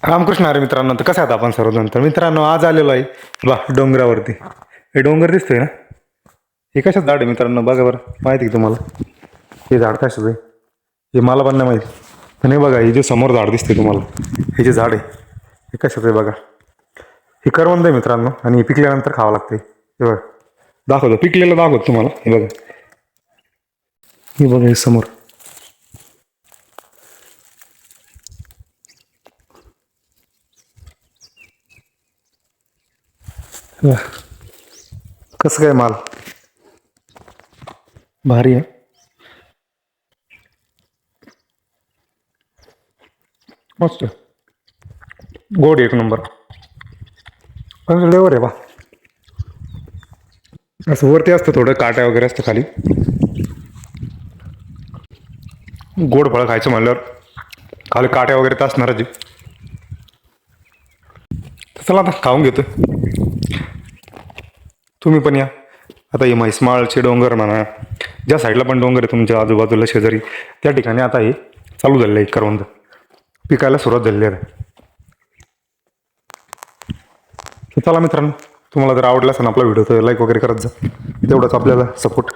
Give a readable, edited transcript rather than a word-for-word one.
रामकृष्ण हरी मित्रांनो, तर कसं आहात आपण सर्वजण? तर मित्रांनो, आज आलेलो आहे बा डोंगरावरती. हे डोंगर दिसतोय ना, हे कशाचं झाड आहे मित्रांनो? बघा बरं, माहिती आहे तुम्हाला हे झाड कशाचं आहे? हे मला पण नाही माहिती. पण हे बघा, हे जे समोर झाड दिसते तुम्हाला, हे जे झाड आहे हे कशाचं आहे बघा. हे करवंद आहे मित्रांनो, आणि हे पिकल्यानंतर खावं लागते. हे बघा, दाखवतो पिकलेलं, दाखवतो तुम्हाला. हे बघा, हे बघा, हे समोर. हे बघा, कसं काय माल भारी आहे. मस्त, गोड एक नंबर. पण लेवर आहे बा. असं वरती असतं थोडं, काट्या वगैरे असतं खाली. गोड फळं खायचं म्हणल्यावर खाली काट्या वगैरे तर असणारच आहे. तर चला आता खाऊन घेतो. तुम्ही पण या. आता हे म्हैसमाळचे डोंगर म्हणा, ज्या साईडला पण डोंगर आहे तुमच्या आजूबाजूला शेजारी, त्या ठिकाणी आता हे चालू झालेलं आहे करवंद, पिकायला सुरुवात झालेली आहे. तर चला मित्रांनो, तुम्हाला जर आवडला असेल आपला व्हिडिओ तर लाईक वगैरे करत जा, तेवढंच आपल्याला सपोर्ट.